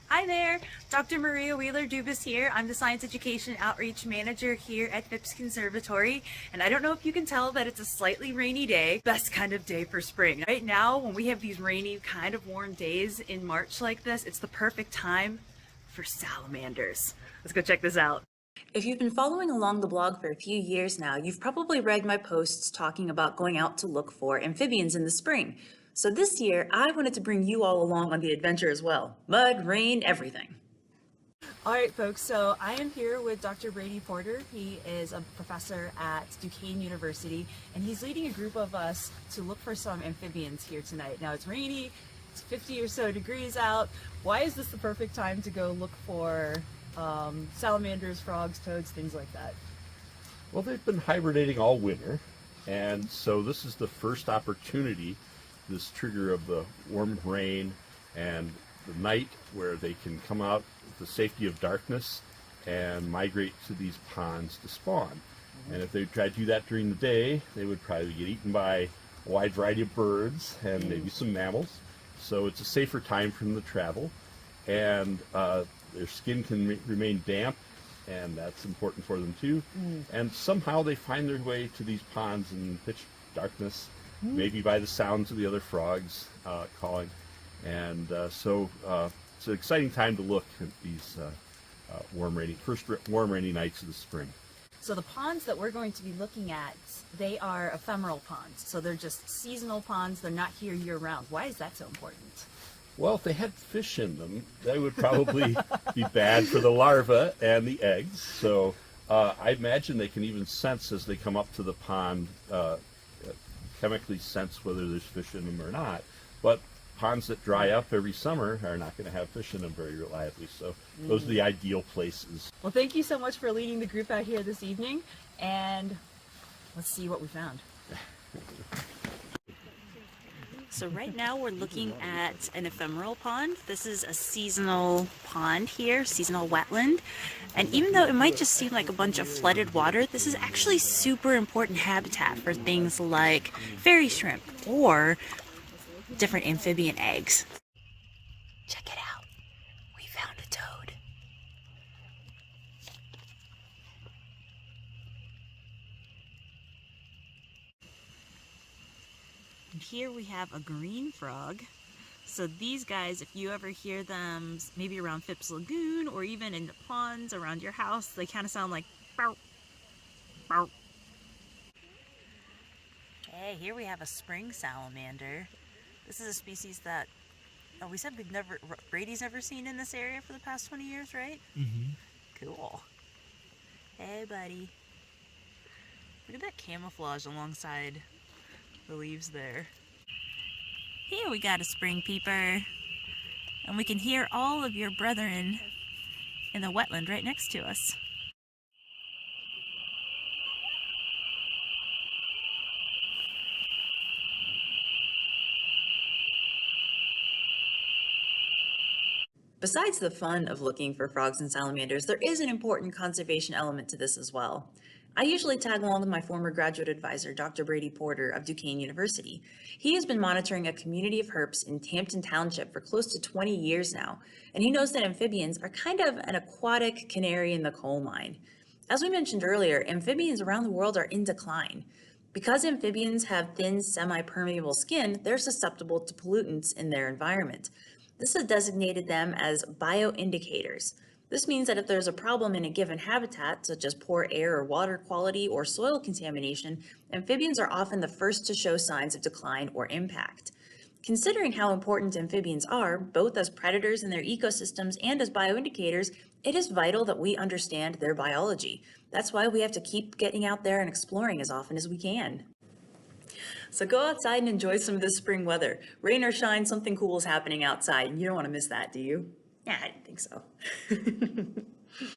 Hi there, Dr. Maria Wheeler-Dubas here. I'm the Science Education Outreach Manager here at Phipps Conservatory, and I don't know if you can tell that it's a slightly rainy day. Best kind of day for spring. Right now, when we have these rainy, kind of warm days in March like this, it's the perfect time for salamanders. Let's go check this out. If you've been following along the blog for a few years now, you've probably read my posts talking about going out to look for amphibians in the spring. So this year, I wanted to bring you all along on the adventure as well. Mud, rain, everything. All right, folks, so I am here with Dr. Brady Porter. He is a professor at Duquesne University, and he's leading a group of us to look for some amphibians here tonight. Now, it's rainy, it's 50 or so degrees out. Why is this the perfect time to go look for salamanders, frogs, toads, things like that? Well, they've been hibernating all winter, and so this is the first opportunity, this trigger of the warm rain and the night, where they can come out with the safety of darkness and migrate to these ponds to spawn. And if they tried to do that during the day, they would probably get eaten by a wide variety of birds and maybe some mammals. So it's a safer time for them to travel, and their skin can remain damp, and that's important for them too. And somehow they find their way to these ponds in pitch darkness, maybe by the sounds of the other frogs calling. And so it's an exciting time to look at these first warm rainy nights of the spring. So the ponds that we're going to be looking at, they are ephemeral ponds. So they're just seasonal ponds. They're not here year round. Why is that so important? Well, if they had fish in them, that would probably be bad for the larvae and the eggs. So I imagine they can even sense as they come up to the pond, chemically sense whether there's fish in them or not. But ponds that dry up every summer are not going to have fish in them very reliably. So those are the ideal places. Well, thank you so much for leading the group out here this evening. And let's see what we found. So right now we're looking at an ephemeral pond. This is a seasonal pond here, seasonal wetland. And even though it might just seem like a bunch of flooded water, this is actually super important habitat for things like fairy shrimp or different amphibian eggs. Check it out. We found a toad. And here we have a green frog. So these guys, if you ever hear them maybe around Phipps Lagoon or even in the ponds around your house, they kind of sound like bow, bow. Hey, here we have a spring salamander. This is a species that we said Brady's never seen in this area for the past 20 years, right? Mm-hmm. Cool. Hey, buddy. Look at that camouflage alongside the leaves there. Here we got a spring peeper, and we can hear all of your brethren in the wetland right next to us. Besides the fun of looking for frogs and salamanders, there is an important conservation element to this as well. I usually tag along with my former graduate advisor, Dr. Brady Porter of Duquesne University. He has been monitoring a community of herps in Hampton Township for close to 20 years now, and he knows that amphibians are kind of an aquatic canary in the coal mine. As we mentioned earlier, amphibians around the world are in decline. Because amphibians have thin, semi-permeable skin, they're susceptible to pollutants in their environment. This has designated them as bioindicators. This means that if there's a problem in a given habitat, such as poor air or water quality or soil contamination, amphibians are often the first to show signs of decline or impact. Considering how important amphibians are, both as predators in their ecosystems and as bioindicators, it is vital that we understand their biology. That's why we have to keep getting out there and exploring as often as we can. So go outside and enjoy some of this spring weather. Rain or shine, something cool is happening outside, and you don't want to miss that, do you? Yeah, I didn't think so.